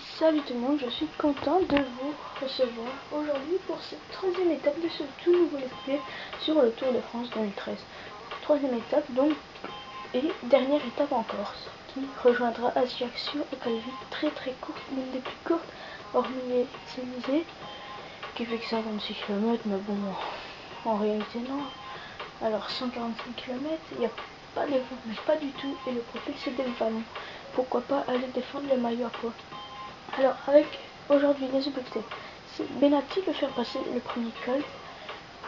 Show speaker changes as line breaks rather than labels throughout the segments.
Salut tout le monde, je suis content de vous recevoir aujourd'hui pour cette troisième étape de ce tout nouveau let's play sur le Tour de France 2013. Troisième étape donc, et dernière étape en Corse, qui rejoindra Ajaccio au Calvi, très courte, l'une des plus courtes, hormis les Champs-Élysées, qui fait que 56 km, mais bon, en réalité non. Alors 145 km, il n'y a pas de vent, mais pas du tout, et le profil c'est des vallons. Pourquoi pas aller défendre le maillot à poids. Alors avec aujourd'hui les objectifs, c'est Benatti de faire passer le premier col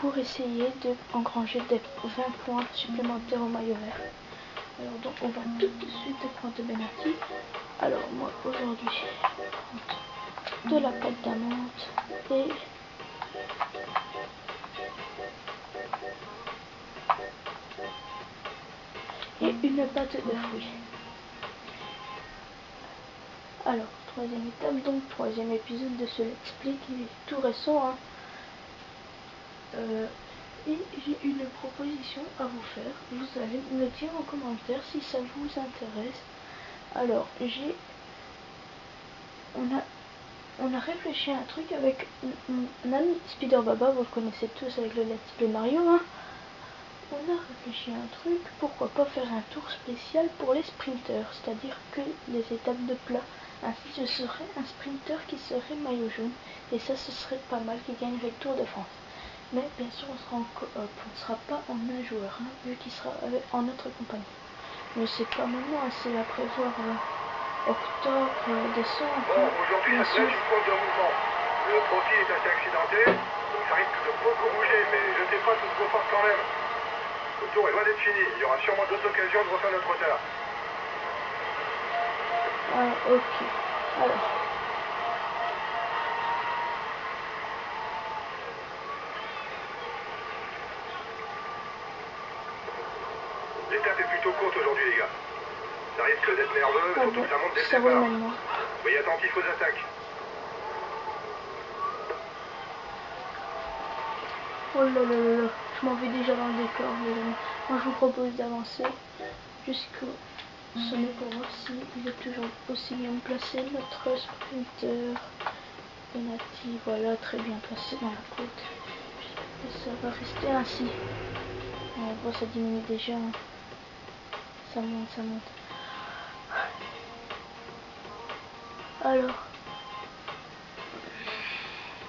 pour essayer de engranger des 20 points supplémentaires au maillot vert. Alors donc on va tout de suite prendre Benatti. Alors moi aujourd'hui je vais prendre de la pâte d'amande et une pâte de fruits. Alors, troisième étape, donc troisième épisode de ce let's play qui est tout récent. Et j'ai une proposition à vous faire. Vous allez me dire en commentaire si ça vous intéresse. Alors, on a réfléchi à un truc avec mon ami Spider Baba, vous le connaissez tous avec le let's play Mario. On a réfléchi à un truc, pourquoi pas faire un tour spécial pour les sprinters, c'est-à-dire que les étapes de plat. Ainsi ce serait un sprinter qui serait maillot jaune, et ça ce serait pas mal, qui gagnerait le Tour de France. Mais bien sûr on sera en coop, on ne sera pas en un joueur, vu qu'il sera en notre compagnie. Mais c'est pas maintenant, c'est à prévoir octobre, décembre.
Bon, aujourd'hui ça te laisse une faute de mouvement. Le profil est assez accidenté, donc ça risque de beaucoup bouger, mais je t'ai pas toute vos forces quand même. Le tour est loin d'être fini, il y aura sûrement d'autres occasions de refaire notre retard.
Ah, ok. Alors.
L'étape est plutôt courte aujourd'hui les gars. Ça risque d'être nerveux,
Ah
surtout
bon,
que ça monte dès le
ça
départ.
maintenant.
Soyez attentifs aux attaques.
Oh là là là là, je m'en vais déjà dans le décor les amis. Moi je vous propose d'avancer jusqu'au sommet pour voir s'il est toujours aussi bien placé. Notre sprinter Benatti, voilà, très bien placé dans la côte. Et ça va rester ainsi. On voit ça diminue déjà. Ça monte, ça monte. Alors,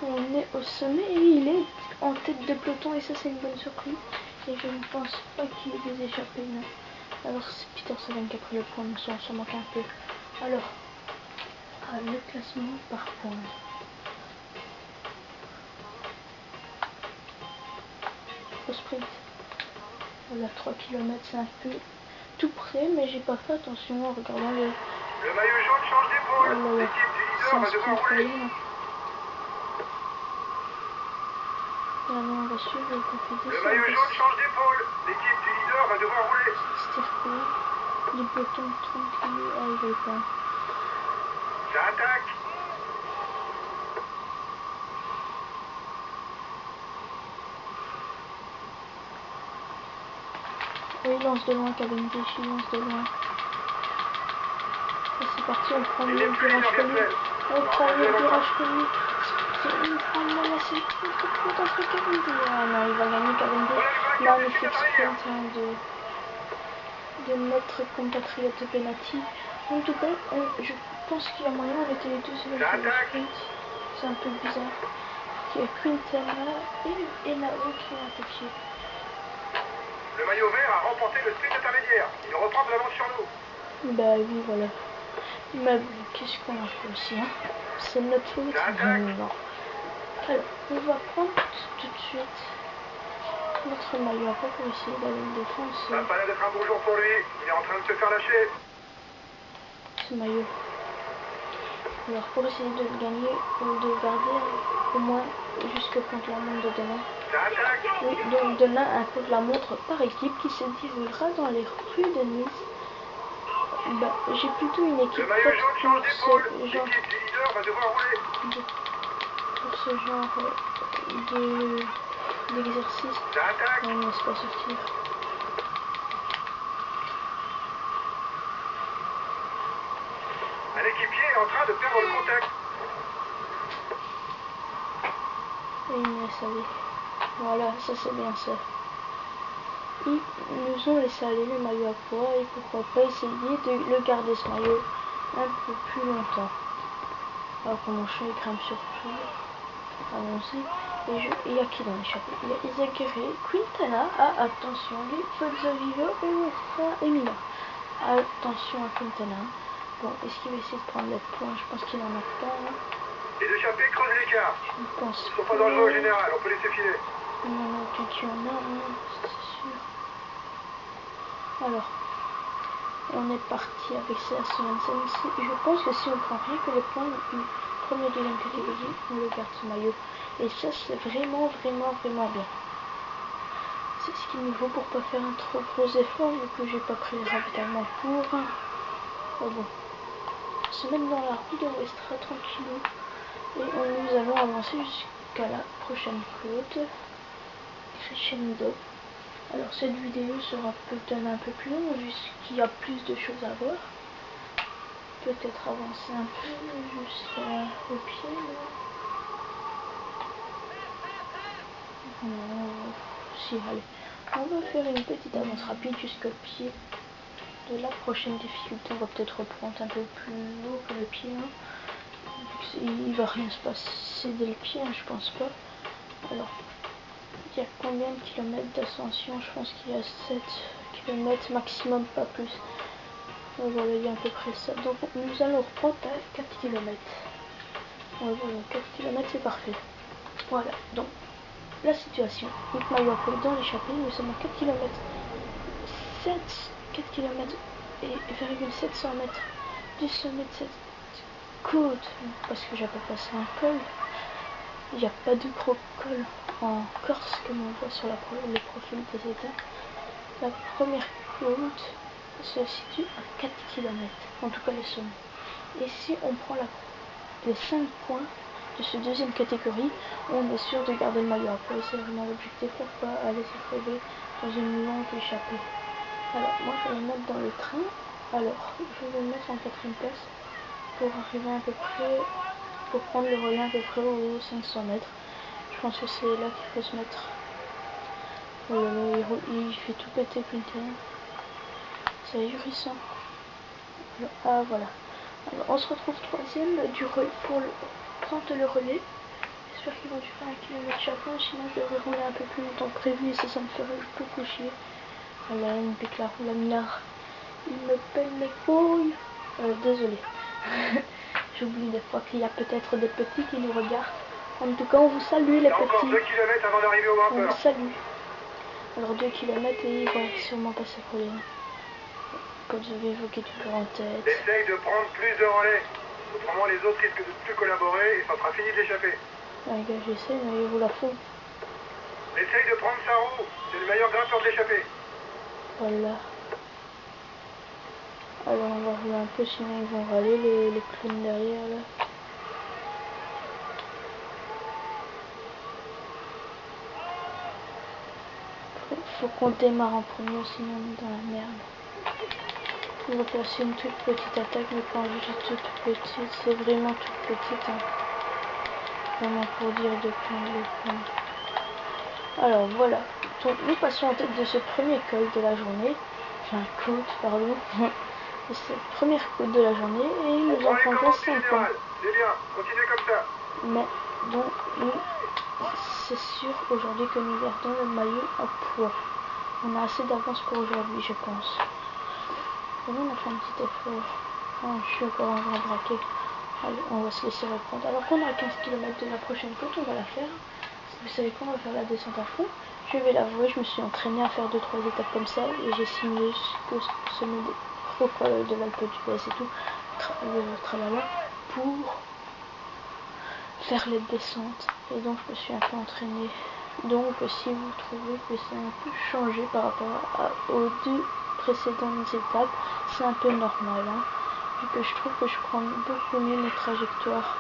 on est au sommet et il est en tête de peloton et ça c'est une bonne surprise. Et je ne pense pas qu'il y ait des échappées, non. Alors c'est Peter Sagan qui a pris le point, mais ça on s'en manque un peu. Alors, le classement par points. Au sprint. Voilà, 3 km, c'est un peu tout près, mais j'ai pas fait attention en regardant le...
Le maillot jaune change d'épaule.
Oh là là,
L'équipe du
c'est
leader
un
va devoir
sprint
rouler.
moyen. Et alors on va suivre le compétition.
Le maillot jaune change d'épaule. L'équipe du leader va devoir rouler.
Les pelotons tranquilles, ah ils veulent pas.
Ça attaque.
Et il lance de loin, Cavendish, il lance de loin. Et c'est parti, on prend le virage connu. On prend le virage connu. Il prend le mal assez vite entre Cavendish. Ah non, il va gagner Cavendish. Magnifique sprint de notre compatriote Benatti. En tout cas, je pense qu'il y a moyen, on était les deux avec le sprint. C'est un peu bizarre. Il y a Quintana et Nao qui ont attaqué.
Le maillot vert a remporté le sprint intermédiaire. Il reprend de l'avance sur nous.
Bah oui, voilà. Mais bon, qu'est-ce qu'on a fait aussi, hein? C'est notre faute. Non. Alors, on va prendre tout de suite notre maillot à poids pour essayer d'aller le défendre.
Ça n'a pas l'air d'être un bon jour pour lui. Il est en train de se faire lâcher.
Ce maillot. Alors, pour essayer de le gagner, de garder au moins jusque contre la montre de demain.
Ça attaque.
Oui, donc demain, un contre la montre par équipe qui se déroulera dans les rues de Nice. Bah, j'ai plutôt une équipe
Le maillot jaune change d'épaule.
pour ce
L'équipe
genre
du leader va devoir rouler.
d'exercice.
Ça attaque.
On ne laisse pas sortir.
Un équipier est en train de perdre le contact.
Et il me laisse aller. Voilà, ça c'est bien ça. Ils nous ont laissé aller le maillot à poids et pourquoi pas essayer de le garder ce maillot un peu plus longtemps. Alors que mon chat il grimpe surtout. Allons-y. Et il y a qui dans l'échappée? Il y a Isagere, Quintana. Ah, attention, les Pozzovivo et Westra et Mila. Attention à Quintana. Bon, est-ce qu'il va essayer de prendre les points? Je pense qu'il en a pas. Hein.
Les échappés creusent l'écart.
Je pense
Ils sont pas dangereux au général, on peut laisser filer.
Il y en a aucun qui en a un, c'est sûr. Alors, on est parti avec ça sur ici. Je pense que si on prend rien que les points du première et deuxième catégorie, on le garde ce maillot. Et ça, c'est vraiment bien. C'est ce qu'il nous faut pour pas faire un trop gros effort, vu que j'ai pas pris les ravitaillements pour. Oh bon. On se met dans la roue de Westra tranquillou. Et nous allons avancer jusqu'à la prochaine côte. Crescendo. Alors cette vidéo sera peut-être un peu plus longue vu qu'il y a plus de choses à voir. Peut-être avancer un peu jusqu'au pied. Si, allez. On va faire une petite avance rapide jusqu'au pied de la prochaine difficulté. On va peut-être reprendre un peu plus haut que le pied. Hein. Il va rien se passer dès le pied, hein, je pense pas. Alors, il y a combien de kilomètres d'ascension? Je pense qu'il y a 7 km maximum, pas plus. Voilà, il y a à peu près ça. Donc nous allons reprendre à 4 km. Voilà, 4 km c'est parfait. Voilà, donc la situation. Donc maillot à poil dans l'échappée, nous sommes à 4 km. 4 km et 700 mètres du sommet de cette côte. Parce que j'avais passé un col. Il n'y a pas de gros col en Corse comme on voit sur le profil des étapes. La première côte se situe à 4 km, en tout cas les sommets. Et si on prend les 5 points de cette deuxième catégorie, on est sûr de garder le maillot à poil. C'est vraiment l'objectif pour pas aller se trouver dans une longue échappée. Alors moi je vais le mettre dans le train. Alors je vais le mettre en 4ème place pour arriver à peu près, pour prendre le relais à peu près aux 500 mètres. Je pense que c'est là qu'il faut se mettre. Oh là là, il fait tout péter Quinten. C'est ahurissant. Ah voilà. Alors, on se retrouve troisième pour prendre le relais. J'espère qu'ils vont faire 1 km chacun, sinon je devrais rouler un peu plus longtemps que prévu et ça me ferait beaucoup chier. Voilà, il me pique la roue, la minard. Il me pèle les couilles. Désolé. J'oublie des fois qu'il y a peut-être des petits qui nous regardent. En tout cas, on vous salue les petits.
Encore 2 km avant d'arriver au
On
grimpeur.
vous salue. Alors 2 km et il va sûrement passer pour les Pozzovivo qui est toujours en tête.
Essaye de prendre plus de relais. Autrement, les autres risquent de plus collaborer et ça sera fini de l'échapper.
Ouais, gars, j'essaie, mais il roule à fond.
Essaye de prendre sa roue. C'est le meilleur grimpeur de l'échappée.
Voilà. Alors on va rouler un peu, sinon ils vont râler les clowns derrière là. Faut qu'on démarre en premier, sinon on est dans la merde. On va placer une toute petite attaque, mais quand je dis toute petite, c'est vraiment toute petite. Hein. Vraiment pour dire de prendre les points. Alors voilà, donc nous passons en tête de ce premier col de la journée. Enfin, côte, pardon. C'est cette première côte de la journée et nous en prendrons 5 points.
C'est bien, continuez comme ça.
Mais donc c'est sûr aujourd'hui que nous gardons le maillot à poids. On a assez d'avance pour aujourd'hui, je pense. Et là, on a fait un petit effort. Oh, je suis encore en train de braquer. Allez, on va se laisser reprendre. Alors qu'on a 15 km de la prochaine côte, on va la faire. Vous savez quoi, on va faire la descente à fond. Je vais l'avouer, je me suis entraînée à faire 2-3 étapes comme ça et j'ai simulé ce sommet des procoles de l'Alpe d'Huez et tout, tralala, pour faire les descentes. Et donc je me suis un peu entraînée. Donc si vous trouvez que c'est un peu changé par rapport aux 2 précédentes étapes, c'est un peu normal. Hein, vu que je trouve que je prends beaucoup mieux mes trajectoires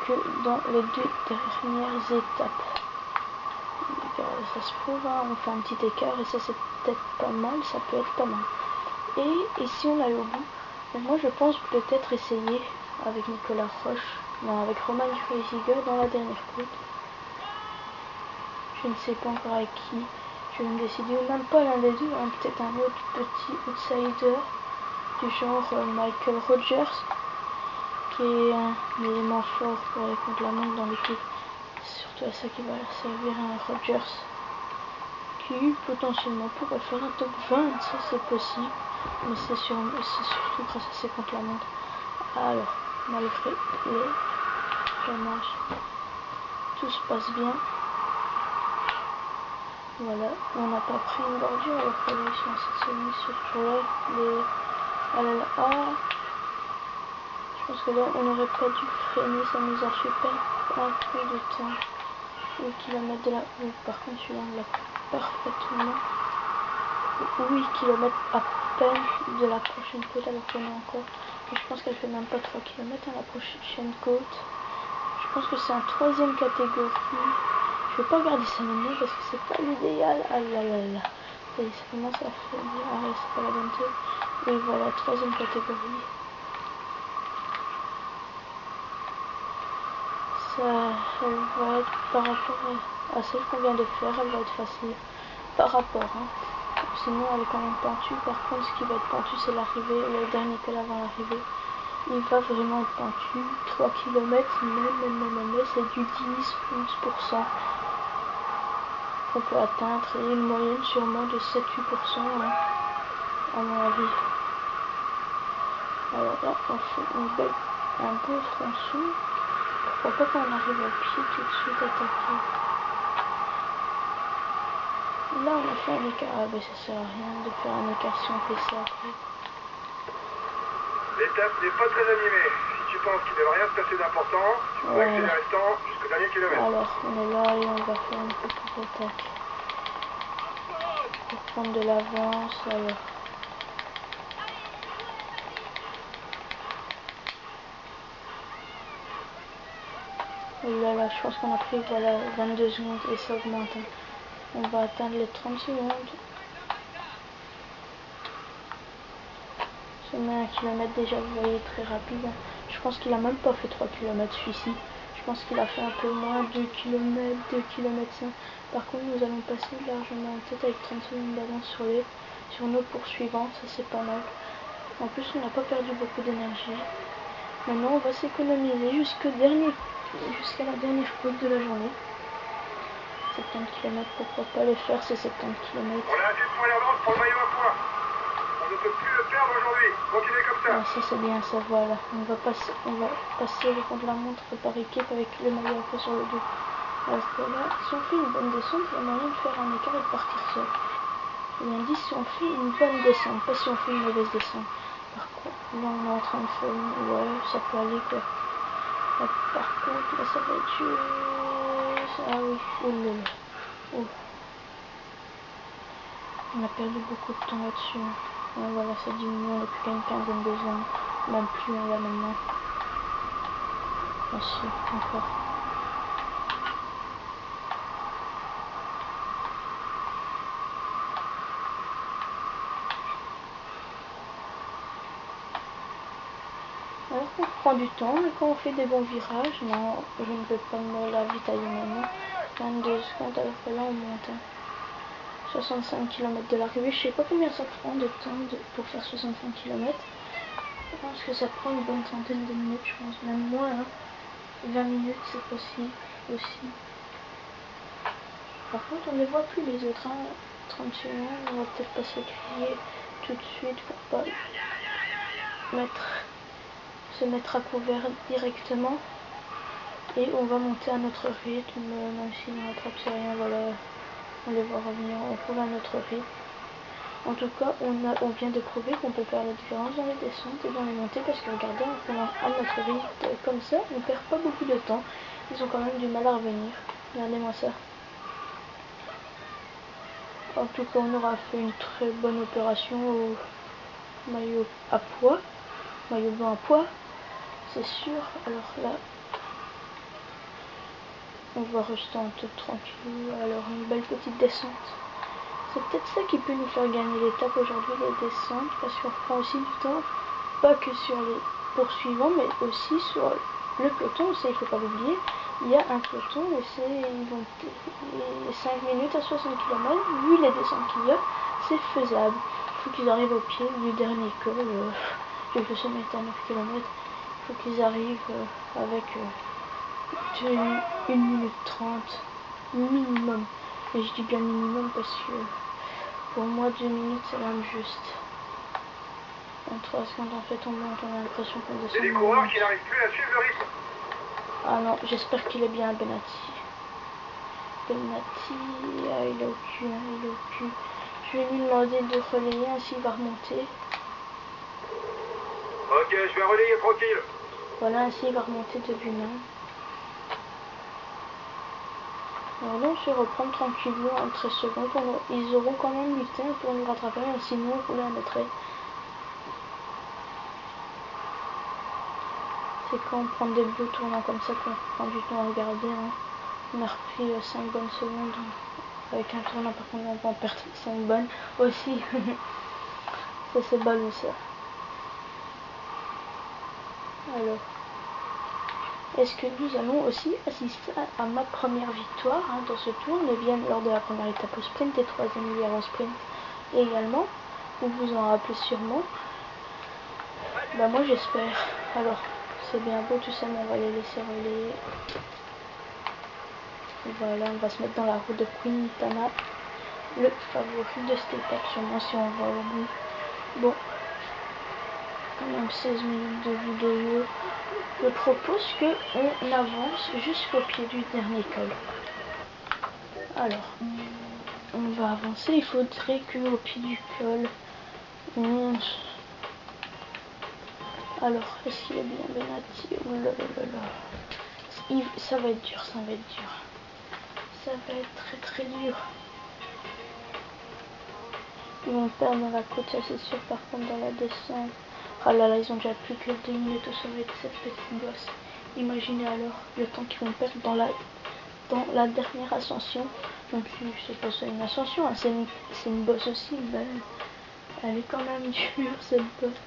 que dans les 2 dernières étapes. Ça se prouve, hein, on fait un petit écart et ça c'est peut-être pas mal, ça peut être pas mal. Et si on allait au bout, Et moi je pense peut-être essayer avec Nicolas Roche, non, avec Roman Kreuziger dans la dernière côte. Je ne sais pas encore avec qui je vais me décider, ou même pas l'un des deux, hein, peut-être un autre petit outsider du genre Michael Rogers, qui est un élément fort pour aller contre la montre dans l'équipe. C'est surtout à ça qui va servir un Rogers, qui potentiellement pourrait faire un top 20, ça c'est possible, mais c'est surtout grâce à ses contre la montre. Alors, malgré les dommages, tout se passe bien. Voilà, on n'a pas pris une bordure alors que là ils sont assez mis sur là, je pense que là on n'aurait pas dû freiner, ça nous a fait perdre un peu de temps. 8 km de la... Oui, par contre celui-là on l'a parfaitement. 8 km à peine de la prochaine côte alors qu'on est encore. Et je pense qu'elle fait même pas 3 km à la prochaine côte. Je pense que c'est un troisième catégorie. Je vais pas regarder ça maintenant parce que c'est pas l'idéal. Ah là là là. Ça commence à faire dire. Ah ouais, c'est pas la bonne tête. Et voilà, troisième catégorie. Ça, elle va être par rapport à celle qu'on vient de faire, elle va être facile. Par rapport, hein. Sinon elle est quand même pentue. Par contre, ce qui va être pentu, c'est l'arrivée, le dernier pelle avant l'arrivée. Il va vraiment être pentu. 3 km, mais c'est du 10-11% qu'on peut atteindre. Et une moyenne sûrement de 7-8%, hein, à mon avis. Alors là, on fait un beau tronçon. Pourquoi pas qu'on arrive au pied tout de suite attaquer. Là on a fait un écart, ah ben ça sert à rien de faire un écart si on fait ça après.
L'étape n'est pas très animée. Si tu penses qu'il ne va rien se passer d'important, tu pourrais accélérer le temps jusqu'au dernier kilomètre.
Alors on est là et on va faire une petite attaque. Pour prendre de l'avance, alors. Oh là là, je pense qu'on a pris voilà 22 secondes et ça augmente. Hein. On va atteindre les 30 secondes. Je mets 1 km déjà, vous voyez, très rapide. Je pense qu'il a même pas fait 3 km celui-ci. Je pense qu'il a fait un peu moins, 2 km, 2 km 5. Par contre, nous allons passer largement en tête avec 30 secondes d'avance sur nos poursuivants. Ça, c'est pas mal. En plus, on n'a pas perdu beaucoup d'énergie. Maintenant, on va s'économiser jusqu'à la dernière côte de la journée. 70 km, pourquoi pas les faire ces 70 km.
On a assez de points d'avance pour le maillot à poids. On ne peut plus le perdre aujourd'hui. Continuez comme ça.
Ah, ça c'est bien, ça voilà. On va passer le contre la montre par équipe avec le maillot à poids sur le dos. Alors que là, si on fait une bonne descente, il y a moyen de faire un écart et de partir seul. Et on dit si on fait une bonne descente, pas si on fait une mauvaise descente. Par contre, là on est en train de faire une... Ouais, ça peut aller quoi. Là, par contre, là ça va être juste... Ah oui, oh là là. Oh. On a perdu beaucoup de temps là-dessus. Ouais, voilà, ça diminue, on n'a plus qu'à une quinzaine de secondes. Même plus, on l'a maintenant. Ah si, encore. Alors qu'on prend du temps, et quand on fait des bons virages, non, je ne vais pas me ravitailler maintenant. 22 secondes, alors que là on monte. Hein. 65 km de l'arrivée, je sais pas combien ça prend de temps pour faire 65 km. Je pense que ça prend une bonne trentaine de minutes, je pense, même moins. Hein. 20 minutes c'est possible aussi. Par contre on ne voit plus les autres. Hein. 30 secondes, on va peut-être pas se crier tout de suite pour pas se mettre à couvert directement. Et on va monter à notre rythme, même si on n'attrape rien, voilà, on les voit revenir, on trouve à notre rythme. En tout cas, on vient de prouver qu'on peut faire la différence dans les descentes et dans les montées, parce que regardez, on fait à notre rythme comme ça, on perd pas beaucoup de temps. Ils ont quand même du mal à revenir. Regardez-moi ça. En tout cas, on aura fait une très bonne opération au maillot à poids, maillot blanc à poids, c'est sûr. Alors là, on va rester en tête tranquille. Alors une belle petite descente. C'est peut-être ça qui peut nous faire gagner l'étape aujourd'hui, les descentes, parce qu'on prend aussi du temps pas que sur les poursuivants, mais aussi sur le peloton. Aussi, il ne faut pas l'oublier, il y a un peloton et ils vont 5 minutes à 60 km. Vu les descentes qu'il y a, c'est faisable. Il faut qu'ils arrivent au pied du dernier col. Le sommet est à 9 km. Il faut qu'ils arrivent avec 1 minute 30 minimum. Et je dis bien minimum parce que pour moi 2 minutes c'est même juste. En 3 secondes en fait on monte, on a l'impression qu'on descend.
Il y a des coureurs qui n'arrivent plus à suivre le rythme.
Ah non, j'espère qu'il est bien Benati. Benati, ah, il est au cul, hein, il est au cul. Je vais lui demander de relayer, ainsi il va remonter.
Ok, je vais relayer tranquille.
Voilà, ainsi il va remonter de lui-même. Alors là, on se reprend tranquillement en 13 secondes. Ils auront quand même du temps pour nous rattraper, sinon on roule à notre aide. C'est quand on prend des beaux tournants comme ça qu'on prend du temps à regarder. Hein. On a repris 5 bonnes secondes. Avec un tournant, par contre, on va en perdre 5 bonnes aussi. Ça, c'est ballot, ça. Alors. Est-ce que nous allons aussi assister à ma première victoire dans ce tour, 9e lors de la première étape au sprint et 3e hier au sprint également. Vous vous en rappelez sûrement. Bah moi j'espère. Alors c'est bien beau tout ça, mais on va les laisser relayer. Voilà, on va se mettre dans la route de Quintana, le favori de cette étape sûrement si on va au bout. Bon, quand même 16 minutes de vidéo. Je propose qu'on avance jusqu'au pied du dernier col. Alors, on va avancer. Il faudrait qu'au pied du col, on... Alors, est-ce qu'il est bien Benati? Ça va être dur, ça va être dur. Ça va être très très dur. Ils vont perdre dans la côte, ça c'est sûr. Par contre, dans la descente... Ah là là, ils ont déjà plus que 2 minutes au sommet de cette petite bosse. Imaginez alors le temps qu'ils vont perdre dans la dernière ascension. Donc c'est pas ça une ascension, hein, c'est une bosse aussi, mais elle est quand même dure cette bosse,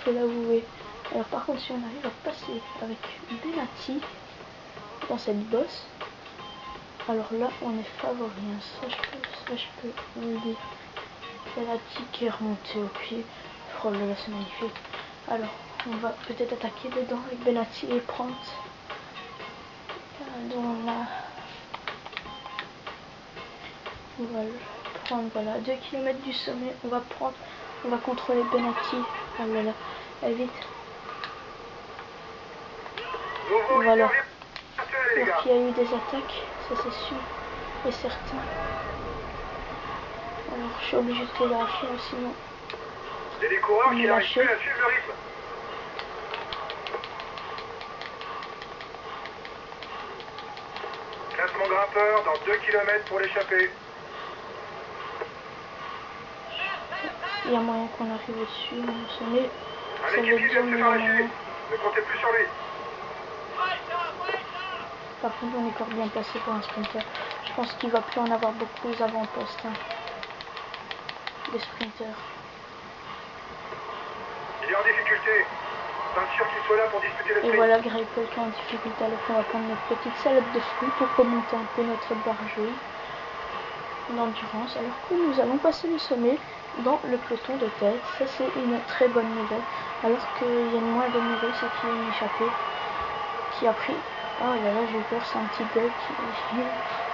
faut l'avouer. Alors par contre si on arrive à passer avec Benati dans cette bosse, alors là on est favori, hein. ça je peux vous le dire. Benati qui est remonté au pied, oh là là c'est magnifique. Alors on va peut-être attaquer dedans avec Benati et prendre dans la... On va prendre, voilà, 2 km du sommet, on va contrôler Benati. Ah là là, allez vite. Voilà. Alors qu'il y a eu des attaques, ça c'est sûr et certain. Alors je suis obligé de télégraphier, sinon
Il y a des coureurs
on
qui
est
n'arrivent
lâché.
plus à suivre le rythme. Classement grimpeur dans 2 km pour l'échapper.
Il y a moyen qu'on arrive au-dessus, au sommet.
Un
Ça veut
équipier
dire
vient de se
mais il y
faire
a
lâcher.
moyen.
Ne comptez plus sur lui.
Par contre on est encore bien placé pour un sprinter. Je pense qu'il va plus en avoir beaucoup aux avant-postes, hein, des sprinters.
Il est en difficulté. Pas sûr qu'il soit là pour disputer le
Et
sprint.
voilà Greipel qui est en difficulté, alors qu'on va prendre notre petite salade de fruits pour remonter un peu notre barre jaune d'endurance, alors que nous allons passer le sommet dans le peloton de tête. Ça c'est une très bonne nouvelle, alors qu'il y a une moins bonne nouvelle, c'est qu'il y a une échappée qui a pris... Oh là là, j'ai eu peur, c'est un petit bug.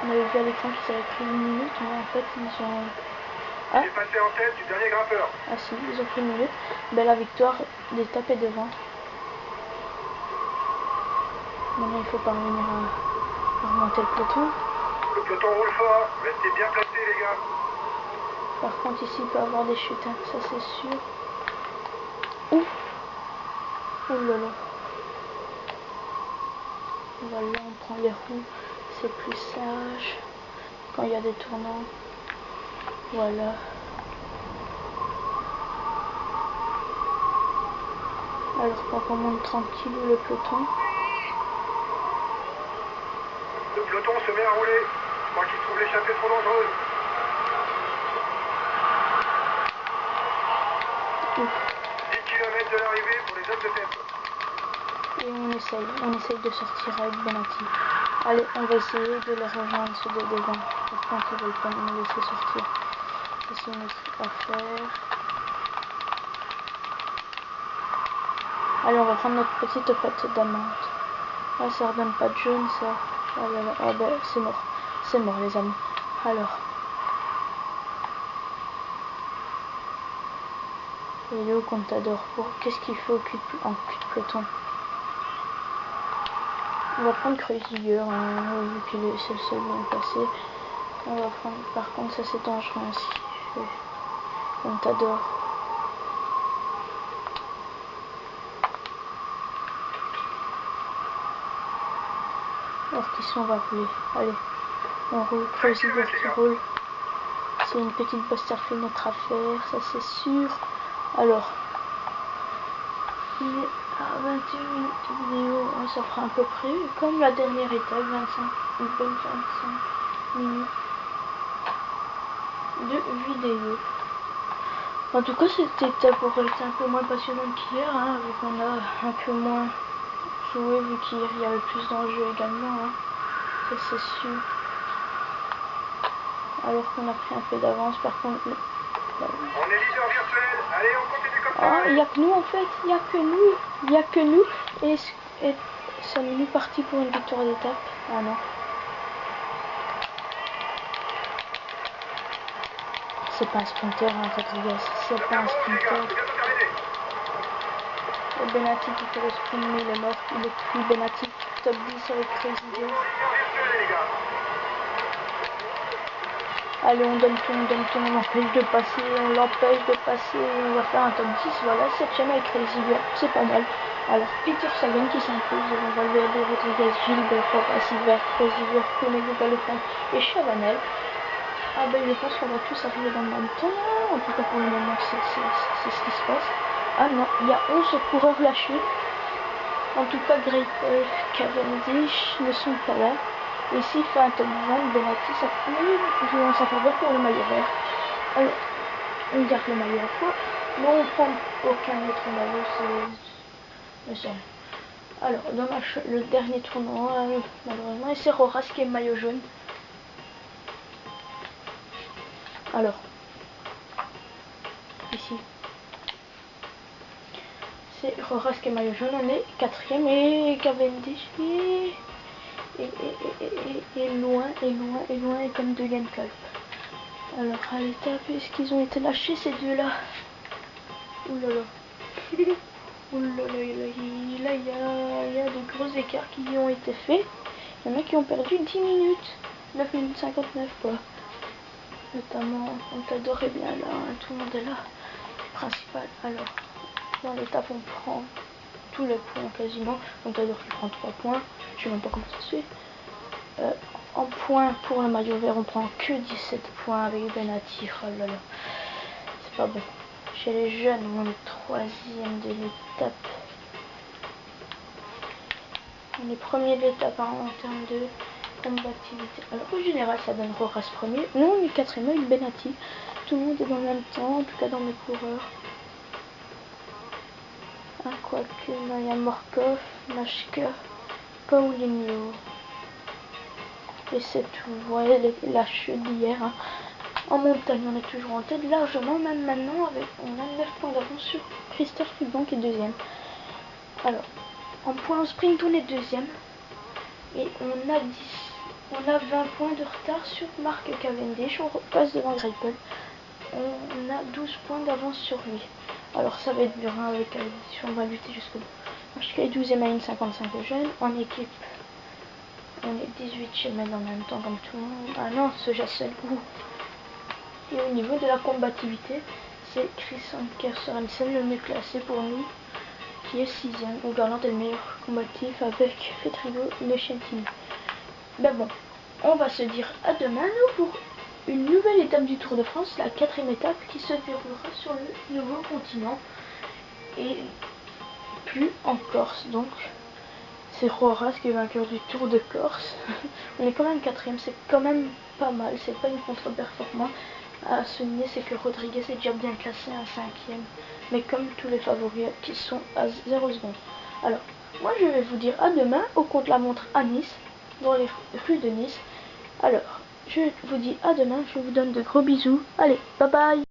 On avait vu à l'écran qu'ils avaient pris 1 minute, mais en fait ils ont...
Il est passé en tête du dernier grimpeur.
Ah si, ils ont pris 1 minute. Ben, la victoire d'étape est devant. Maintenant il faut parvenir à remonter le peloton.
Le peloton roule fort. Restez bien placés les gars.
Par contre ici il peut y avoir des chutes, hein, ça c'est sûr. Ouf. Oh là là. Voilà, on prend les roues, c'est plus sage quand il y a des tournants. Voilà. Alors qu'on remonte tranquille le peloton.
Le peloton se met à rouler. Je crois qu'il trouve l'échappée trop dangereuse.
Ouf.
10 km de l'arrivée pour Donne le tempo.
Et on essaye de sortir avec Benati. Allez, on va essayer de les rejoindre ceux de devant. Par contre, ils veulent pas nous laisser sortir. Ça, c'est notre affaire. Allez, on va prendre notre petite pâte d'amande. Ah, ça redonne pas de jaune, ça. Ah là là, ah ben, c'est mort. C'est mort, les amis. Alors. Et le Contador, qu'est-ce qu'il fait en cul de peloton? On va prendre Cruziger, hein, vu qu'il est le seul bien placé. On va prendre, par contre, ça c'est dangereux aussi. Contador. Alors qu'ici on va rouler. Allez, on roule. Cruziger qui roule. C'est une petite Busterfield notre affaire, ça c'est sûr. Alors, il est à 21 minutes de vidéo, ça fera à peu près comme la dernière étape, 25, une bonne 25 minutes de vidéo. En tout cas, cette étape aurait été un peu moins passionnante qu'hier, hein, vu qu'on a un peu moins joué, vu qu'hier il y avait plus d'enjeux également, hein, ça c'est sûr. Alors qu'on a pris un peu d'avance, par contre.
On est leader virtuel, allez on continue comme ça.
Ah, il n'y a que nous en fait, il n'y a que nous, et sommes-nous partis pour une victoire d'étape? Ah non. C'est pas un sprinter en fait, les gars, c'est pas un sprinter. Et Benati qui fait le sprint, mais il est mort, il est plus Benati, top 10 avec Cruziger. Allez, on donne tout, on l'empêche de passer, on va faire un top 10, voilà, 7ème avec Cruziger, c'est pas mal. Alors, Peter Sagan qui s'impose devant Valverde, Rodriguez, Gilbert, Silver, Cruziger, Koenig, Galopin et Chavanel. Ah ben, je pense qu'on va tous arriver dans le même temps, en tout cas pour le moment, c'est ce qui se passe. Ah non, il y a 11 coureurs lâchés. En tout cas, Greipel, Cavendish ne sont pas là. Et s'il fait un top 20, Benati, ça peut jouer en sa faveur pour le maillot vert. Alors, on garde le maillot à fond. Non, on prend aucun autre maillot, c'est ça. Alors, dommage, le dernier tournoi, malheureusement, et c'est Roras qui est maillot jaune. Alors, ici, c'est Roras qui est maillot jaune, on est 4ème et Cavendish et loin, et comme de Yankalp. Alors à l'étape, est-ce qu'ils ont été lâchés ces deux-là? Oulala. Oulala, il y a de gros écarts qui ont été faits. Il y en a qui ont perdu 10 minutes. 9 minutes 59 quoi. Notamment, Contador est bien là, hein, tout le monde est là. Principal. Alors, dans l'étape, on prend tous les points quasiment. Contador qui prend 3 points. Je sais même pas comment ça se fait. En points pour le maillot vert, on prend que 17 points avec Benati. Oh là là, c'est pas bon. Chez les jeunes, on est 3ème de l'étape. On est premier de l'étape hein, en termes de combativité. Alors au général, ça donne Roras premier. Nous, on est 4ème avec Benati. Tout le monde est dans le même temps, en tout cas dans mes coureurs. Ah, quoique, il y a Morkov, Mashka, Paulinho. Et c'est tout. Vous voyez la chute d'hier. Hein. En montagne, on est toujours en tête largement, même maintenant, on a 9 points d'avance sur Christophe Ruban qui est 2ème. Alors, en points en sprint, on est 2ème. Et on a 20 points de retard sur Marc Cavendish. On repasse devant Greipel. On a 12 points d'avance sur lui. Alors, ça va être dur hein, avec Cavendish. On va lutter jusqu'au bout. Marc est 12ème à une 55 jeunes. En équipe, on est 18ème en même temps comme tout le monde. Ah non, ce Jassel. Et au niveau de la combativité, c'est Chris Anker Sorensen le mieux classé pour nous, qui est 6ème. Au Garland est le meilleur combatif avec Fetrigo Nechentin. Ben bon, on va se dire à demain pour une nouvelle étape du Tour de France, la 4ème étape qui se déroulera sur le nouveau continent et plus en Corse. Donc c'est Roras qui est vainqueur du Tour de Corse. On est quand même 4ème, c'est quand même pas mal, c'est pas une contre-performance. À souligner, c'est que Rodriguez est déjà bien classé à 5ème. mais comme tous les favoris qui sont à 0 secondes. Alors, moi je vais vous dire à demain au contre-la-montre à Nice, dans les rues de Nice. Alors, je vous dis à demain, je vous donne de gros bisous. Allez, bye bye.